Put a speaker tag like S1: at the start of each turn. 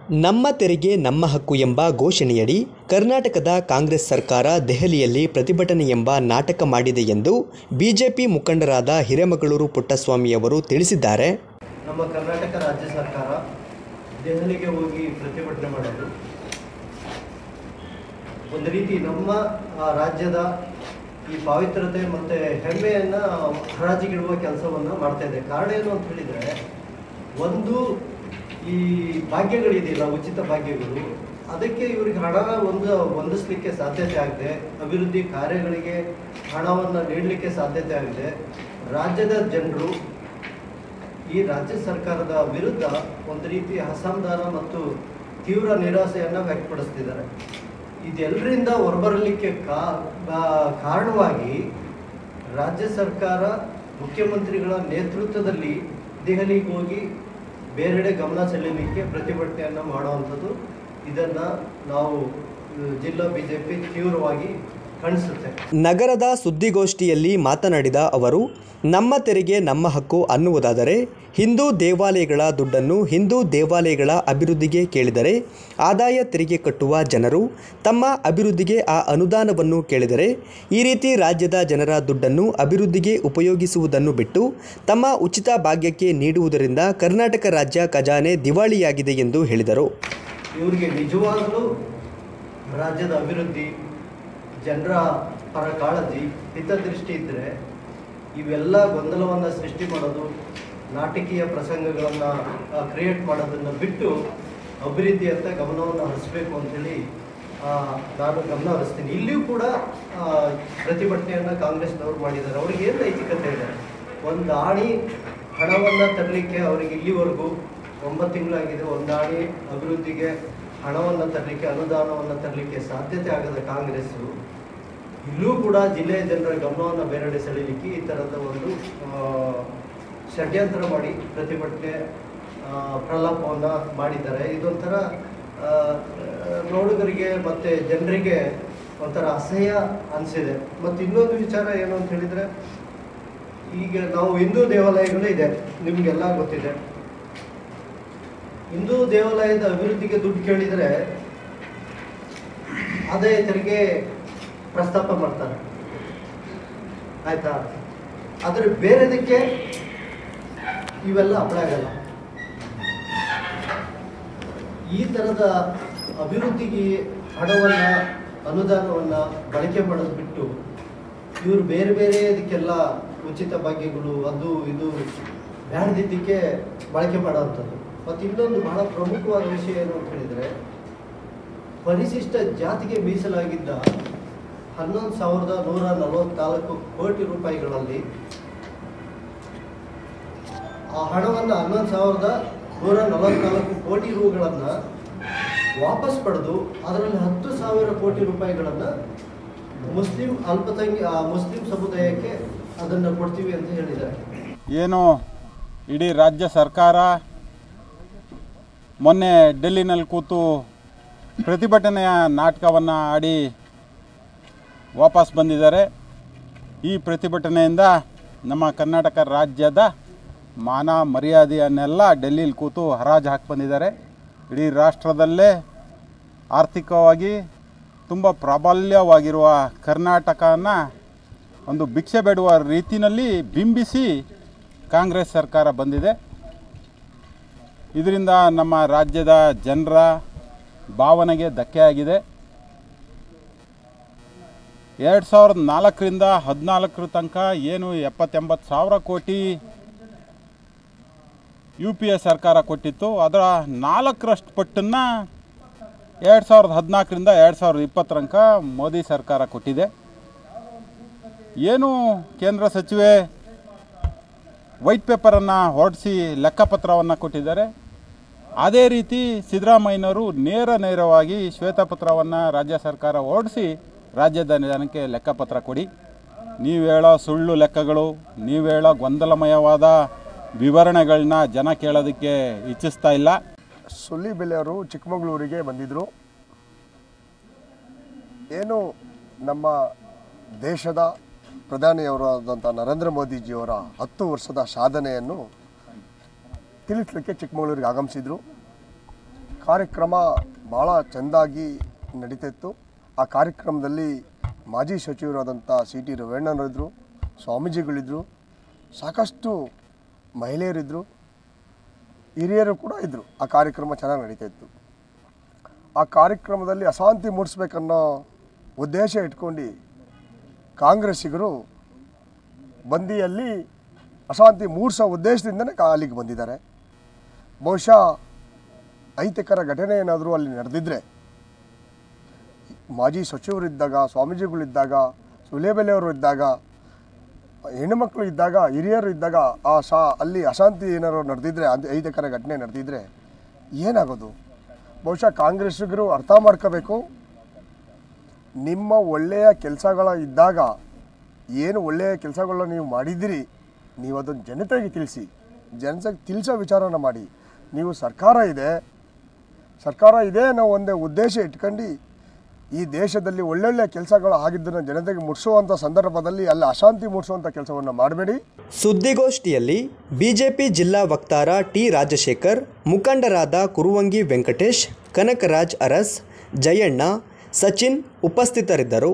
S1: ನಮ್ಮ ತೆರಿಗೆ ನಮ್ಮ ಹಕ್ಕು ಎಂಬ ಘೋಷಣೆಯಡಿ ಕರ್ನಾಟಕದ ಕಾಂಗ್ರೆಸ್ ಸರ್ಕಾರ ದೆಹಲಿಯಲ್ಲಿ ಪ್ರತಿಭಟನೆ ಎಂಬ ನಾಟಕ ಮಾಡಿದೆ ಎಂದು ಬಿಜೆಪಿ ಮುಖಂಡರಾದ ಹಿರೇಮಗಳೂರು ಪುಟ್ಟಸ್ವಾಮಿಯವರು ತಿಳಿಸಿದ್ದಾರೆ.
S2: ನಮ್ಮ ಕರ್ನಾಟಕ ರಾಜ್ಯ ಸರ್ಕಾರ ದೆಹಲಿಗೆ ಹೋಗಿ ಪ್ರತಿಭಟನೆ ಮಾಡೋದು ಒಂದು ರೀತಿ ನಮ್ಮ ರಾಜ್ಯದ ಈ ಪವಿತ್ರತೆ ಮತ್ತು ಹೆಮ್ಮೆಯನ್ನು ಹರಾಜಿಗಿಡುವ ಕೆಲಸವನ್ನು ಮಾಡ್ತಾ ಇದೆ. ಕಾರಣ ಏನು ಅಂತ ಹೇಳಿದರೆ, ಒಂದು ಈ ಭಾಗ್ಯಗಳಿದೆಯಲ್ಲ, ಉಚಿತ ಭಾಗ್ಯಗಳು, ಅದಕ್ಕೆ ಇವರಿಗೆ ಹಣ ಹೊಂದಿಸ್ಲಿಕ್ಕೆ ಸಾಧ್ಯತೆ ಆಗಿದೆ, ಅಭಿವೃದ್ಧಿ ಕಾರ್ಯಗಳಿಗೆ ಹಣವನ್ನು ನೀಡಲಿಕ್ಕೆ ಸಾಧ್ಯತೆ ಆಗಿದೆ. ರಾಜ್ಯದ ಜನರು ಈ ರಾಜ್ಯ ಸರ್ಕಾರದ ವಿರುದ್ಧ ಒಂದು ರೀತಿ ಅಸಮಾಧಾನ ಮತ್ತು ತೀವ್ರ ನಿರಾಸೆಯನ್ನು ವ್ಯಕ್ತಪಡಿಸ್ತಿದ್ದಾರೆ. ಇದೆಲ್ಲರಿಂದ ಹೊರಬರಲಿಕ್ಕೆ ಕಾರಣವಾಗಿ ರಾಜ್ಯ ಸರ್ಕಾರ ಮುಖ್ಯಮಂತ್ರಿಗಳ ನೇತೃತ್ವದಲ್ಲಿ ದೆಹಲಿಗೆ ಹೋಗಿ ಬೇರೆಡೆ ಗಮನ ಸೆಳೆಯಲಿಕ್ಕೆ ಪ್ರತಿಭಟನೆಯನ್ನು ಮಾಡುವಂಥದ್ದು. ಇದನ್ನು ನಾವು ಜಿಲ್ಲಾ ಬಿಜೆಪಿ ತೀವ್ರವಾಗಿ ಖಂಡಿಸುತ್ತೆ.
S1: ನಗರದ ಸುದ್ದಿಗೋಷ್ಠಿಯಲ್ಲಿ ಮಾತನಾಡಿದ ಅವರು, ನಮ್ಮ ತೆರಿಗೆ ನಮ್ಮ ಹಕ್ಕು ಅನ್ನುವುದಾದರೆ ಹಿಂದೂ ದೇವಾಲಯಗಳ ದುಡ್ಡನ್ನು ಹಿಂದೂ ದೇವಾಲಯಗಳ ಅಭಿವೃದ್ಧಿಗೆ ಕೇಳಿದರೆ, ಆದಾಯ ತೆರಿಗೆ ಕಟ್ಟುವ ಜನರು ತಮ್ಮ ಅಭಿವೃದ್ಧಿಗೆ ಆ ಅನುದಾನವನ್ನು ಕೇಳಿದರೆ, ಈ ರೀತಿ ರಾಜ್ಯದ ಜನರ ದುಡ್ಡನ್ನು ಅಭಿವೃದ್ಧಿಗೆ ಉಪಯೋಗಿಸುವುದನ್ನು ಬಿಟ್ಟು ತಮ್ಮ ಉಚಿತ ಭಾಗ್ಯಕ್ಕೆ ನೀಡುವುದರಿಂದ ಕರ್ನಾಟಕ ರಾಜ್ಯ ಖಜಾನೆ ದಿವಾಳಿಯಾಗಿದೆ ಎಂದು ಹೇಳಿದರು.
S2: ಇವರಿಗೆ ನಿಜವಾಗಲೂ ರಾಜ್ಯದ ಅಭಿವೃದ್ಧಿ, ಜನರ ಪರ ಕಾಳಜಿ, ಹಿತದೃಷ್ಟಿ ಇದ್ದರೆ ಇವೆಲ್ಲ ಗೊಂದಲವನ್ನು ಸೃಷ್ಟಿ ಮಾಡೋದು, ನಾಟಕೀಯ ಪ್ರಸಂಗಗಳನ್ನು ಕ್ರಿಯೇಟ್ ಮಾಡೋದನ್ನು ಬಿಟ್ಟು ಅಭಿವೃದ್ಧಿಯತ್ತ ಗಮನವನ್ನು ಹರಿಸಬೇಕು ಅಂಥೇಳಿ ನಾನು ಗಮನ ಹರಿಸ್ತೀನಿ. ಇಲ್ಲಿಯೂ ಕೂಡ ಪ್ರತಿಭಟನೆಯನ್ನು ಕಾಂಗ್ರೆಸ್ನವರು ಮಾಡಿದ್ದಾರೆ. ಅವ್ರಿಗೆ ಏನು ನೈತಿಕತೆ ಇದೆ? ಒಂದು ಆಣಿ ಹಣವನ್ನು ತರಲಿಕ್ಕೆ ಅವರಿಗೆ ಇಲ್ಲಿವರೆಗೂ 9 ತಿಂಗಳಾಗಿದೆ. ಒಂದು ಆಣಿ ಅಭಿವೃದ್ಧಿಗೆ ಹಣವನ್ನು ತರಲಿಕ್ಕೆ, ಅನುದಾನವನ್ನು ತರಲಿಕ್ಕೆ ಸಾಧ್ಯತೆ ಆಗದ ಕಾಂಗ್ರೆಸ್ಸು ಇಲ್ಲೂ ಕೂಡ ಜಿಲ್ಲೆಯ ಜನರ ಗಮನವನ್ನು ಬೇರೆಡೆ ಸೆಳೆಯಲಿಕ್ಕೆ ಈ ಥರದ ಒಂದು ಷಡ್ಯಂತ್ರ ಮಾಡಿ ಪ್ರತಿಭಟನೆ ಪ್ರಲಾಪವನ್ನು ಮಾಡಿದ್ದಾರೆ. ಇದೊಂಥರ ನೋಡುಗರಿಗೆ ಮತ್ತು ಜನರಿಗೆ ಒಂಥರ ಅಸಹ್ಯ ಅನಿಸಿದೆ. ಮತ್ತು ಇನ್ನೊಂದು ವಿಚಾರ ಏನು ಅಂತ ಹೇಳಿದರೆ, ಈಗ ನಾವು ಹಿಂದೂ ದೇವಾಲಯಗಳು ಇದೆ, ನಿಮಗೆಲ್ಲ ಗೊತ್ತಿದೆ. ಹಿಂದೂ ದೇವಾಲಯದ ಅಭಿವೃದ್ಧಿಗೆ ದುಡ್ಡು ಕೇಳಿದರೆ ಆದಾಯ ತೆರಿಗೆ ಪ್ರಸ್ತಾಪ ಮಾಡ್ತಾರೆ, ಆಯ್ತಾ? ಆದರೆ ಬೇರೆದಕ್ಕೆ ಇವೆಲ್ಲ ಅಪ್ಲೈ ಆಗಲ್ಲ. ಈ ಥರದ ಅಭಿವೃದ್ಧಿಗೆ ಹಣವನ್ನು, ಅನುದಾನವನ್ನು ಬಳಕೆ ಮಾಡೋದು ಬಿಟ್ಟು ಇವರು ಬೇರೆ ಬೇರೆ ಇದಕ್ಕೆಲ್ಲ ಉಚಿತ ಭಾಗ್ಯಗಳು, ಅದು ಇದು ಬ್ಯಾಡ್ದಿದ್ದಕ್ಕೆ ಬಳಕೆ ಮಾಡೋವಂಥದ್ದು. ಮತ್ತು ಇನ್ನೊಂದು ಬಹಳ ಪ್ರಮುಖವಾದ ವಿಷಯ ಏನು ಅಂತ ಹೇಳಿದರೆ, ಪರಿಶಿಷ್ಟ ಜಾತಿಗೆ ಮೀಸಲಾಗಿದ್ದ 11,144 ಕೋಟಿ ರೂಪಾಯಿಗಳಲ್ಲಿ ಆ ಹಣವನ್ನು 11,144 ಕೋಟಿ ರೂಗಳನ್ನು ವಾಪಸ್ ಪಡೆದು ಅದರಲ್ಲಿ 10,000 ಕೋಟಿ ರೂಪಾಯಿಗಳನ್ನು ಮುಸ್ಲಿಂ ಸಮುದಾಯಕ್ಕೆ ಅದನ್ನು ಕೊಡ್ತೀವಿ ಅಂತ ಹೇಳಿದ್ದಾರೆ.
S3: ಏನು ಇಡೀ ರಾಜ್ಯ ಸರ್ಕಾರ ಮೊನ್ನೆ ಡೆಲ್ಲಿನಲ್ಲಿ ಕೂತು ಪ್ರತಿಭಟನೆಯ ನಾಟಕವನ್ನು ಆಡಿ ವಾಪಸ್ ಬಂದಿದ್ದಾರೆ. ಈ ಪ್ರತಿಭಟನೆಯಿಂದ ನಮ್ಮ ಕರ್ನಾಟಕ ರಾಜ್ಯದ ಮಾನ ಮರ್ಯಾದೆಯನ್ನೆಲ್ಲ ಡೆಲ್ಲಿಲಿ ಕೂತು ಹರಾಜು ಹಾಕಿ ಬಂದಿದ್ದಾರೆ. ಇಡೀ ರಾಷ್ಟ್ರದಲ್ಲೇ ಆರ್ಥಿಕವಾಗಿ ತುಂಬ ಪ್ರಾಬಲ್ಯವಾಗಿರುವ ಕರ್ನಾಟಕನ ಒಂದು ಭಿಕ್ಷೆ ಬೇಡುವ ರೀತಿಯಲ್ಲಿ ಬಿಂಬಿಸಿ ಕಾಂಗ್ರೆಸ್ ಸರ್ಕಾರ ಬಂದಿದೆ. ಇದರಿಂದ ನಮ್ಮ ರಾಜ್ಯದ ಜನರ ಭಾವನೆಗೆ ಧಕ್ಕೆಯಾಗಿದೆ. 2004ರಿಂದ 2014 ತನಕ ಏನು 70-80 ಸಾವಿರ ಕೋಟಿ UPA ಸರ್ಕಾರ ಕೊಟ್ಟಿತ್ತು, ಅದರ 4ರಷ್ಟು ಪಟ್ಟನ್ನು 2014ರಿಂದ 2020 ತನಕ ಮೋದಿ ಸರ್ಕಾರ ಕೊಟ್ಟಿದೆ. ಏನು ಕೇಂದ್ರ ಸಚಿವೆ ವೈಟ್ ಪೇಪರನ್ನು ಹೊರಡಿಸಿ ಲೆಕ್ಕಪತ್ರವನ್ನು ಕೊಟ್ಟಿದ್ದಾರೆ, ಅದೇ ರೀತಿ ಸಿದ್ದರಾಮಯ್ಯನವರು ನೇರವಾಗಿ ಶ್ವೇತಪತ್ರವನ್ನು ರಾಜ್ಯ ಸರ್ಕಾರ ಹೊರಡಿಸಿ ರಾಜ್ಯದ ಜನಕ್ಕೆ ಲೆಕ್ಕಪತ್ರ ಕೊಡಿ, ನೀವು ಹೇಳೋ ಸುಳ್ಳು ಲೆಕ್ಕಗಳು, ನೀವು ಹೇಳೋ ಗೊಂದಲಮಯವಾದ ವಿವರಣೆಗಳನ್ನ ಜನ ಕೇಳೋದಕ್ಕೆ ಇಚ್ಛಿಸ್ತಾ ಇಲ್ಲ.
S4: ಸೂಲಿಬೆಲೆ ಅವರು ಚಿಕ್ಕಮಗಳೂರಿಗೆ ಬಂದಿದ್ದರು. ಏನು ನಮ್ಮ ದೇಶದ ಪ್ರಧಾನಿಯವರಾದಂಥ ನರೇಂದ್ರ ಮೋದಿಜಿಯವರ 10 ವರ್ಷದ ಸಾಧನೆಯನ್ನು ತಿಳಿಸಲಿಕ್ಕೆ ಚಿಕ್ಕಮಗಳೂರಿಗೆ ಆಗಮಿಸಿದರು. ಕಾರ್ಯಕ್ರಮ ಭಾಳ ಚೆಂದಾಗಿ ನಡೀತಿತ್ತು. ಆ ಕಾರ್ಯಕ್ರಮದಲ್ಲಿ ಮಾಜಿ ಸಚಿವರಾದಂಥ CT ರವೀಣ್ಣನವರಿದ್ದರು, ಸ್ವಾಮೀಜಿಗಳಿದ್ದರು, ಸಾಕಷ್ಟು ಮಹಿಳೆಯರಿದ್ದರು, ಹಿರಿಯರು ಕೂಡ ಇದ್ದರು. ಆ ಕಾರ್ಯಕ್ರಮ ಚೆನ್ನಾಗಿ ನಡೀತಾಯಿತ್ತು. ಆ ಕಾರ್ಯಕ್ರಮದಲ್ಲಿ ಅಶಾಂತಿ ಮೂಡಿಸ್ಬೇಕನ್ನೋ ಉದ್ದೇಶ ಇಟ್ಕೊಂಡು ಕಾಂಗ್ರೆಸ್ಸಿಗರು ಬಂದಿಯಲ್ಲಿ ಅಶಾಂತಿ ಮೂಡಿಸೋ ಉದ್ದೇಶದಿಂದನೇ ಅಲ್ಲಿಗೆ ಬಂದಿದ್ದಾರೆ. ಬಹುಶಃ ಅಹಿತಕರ ಘಟನೆ ಏನಾದರೂ ಅಲ್ಲಿ ನಡೆದಿದ್ದರೆ, ಮಾಜಿ ಸಚಿವರಿದ್ದಾಗ, ಸ್ವಾಮೀಜಿಗಳಿದ್ದಾಗ, ಸುಲೇಬೆಲೆಯವರು ಇದ್ದಾಗ, ಹೆಣ್ಣುಮಕ್ಕಳು ಇದ್ದಾಗ, ಹಿರಿಯರು ಇದ್ದಾಗ ಅಲ್ಲಿ ಅಶಾಂತಿ ಏನಾದ್ರು ನಡೆದಿದ್ದರೆ, ಅಹಿತಕರ ಘಟನೆ ನಡೆದಿದ್ದರೆ ಏನಾಗೋದು? ಬಹುಶಃ ಕಾಂಗ್ರೆಸ್ಸಿಗರು ಅರ್ಥ ಮಾಡ್ಕೋಬೇಕು. ನಿಮ್ಮ ಒಳ್ಳೆಯ ಕೆಲಸಗಳ ಇದ್ದಾಗ, ಏನು ಒಳ್ಳೆಯ ಕೆಲಸಗಳನ್ನ ನೀವು ಮಾಡಿದ್ದೀರಿ, ನೀವು ಅದನ್ನು ಜನತೆಗೆ ತಿಳಿಸಿ, ಜನತೆಗೆ ತಿಳಿಸೋ ವಿಚಾರನ ಮಾಡಿ. ನೀವು ಸರ್ಕಾರ ಇದೆ ಅನ್ನೋ ಒಂದೇ ಉದ್ದೇಶ ಇಟ್ಕೊಂಡು ಈ ದೇಶದಲ್ಲಿ ಒಳ್ಳೊಳ್ಳೆ ಕೆಲಸಗಳು ಆಗಿದ್ದನ್ನು ಜನತೆಗೆ ಮುಟ್ಟಿಸುವಂಥ ಸಂದರ್ಭದಲ್ಲಿ ಅಲ್ಲಿ ಅಶಾಂತಿ ಮೂಡಿಸುವಂಥ ಕೆಲಸವನ್ನು ಮಾಡಬೇಡಿ.
S1: ಸುದ್ದಿಗೋಷ್ಠಿಯಲ್ಲಿ ಬಿಜೆಪಿ ಜಿಲ್ಲಾ ವಕ್ತಾರ ಟಿ ರಾಜಶೇಖರ್, ಮುಖಂಡರಾದ ಕುರುವಂಗಿ ವೆಂಕಟೇಶ್, ಕನಕರಾಜ್ ಅರಸ್, ಜಯಣ್ಣ, ಸಚಿನ್ ಉಪಸ್ಥಿತರಿದ್ದರು.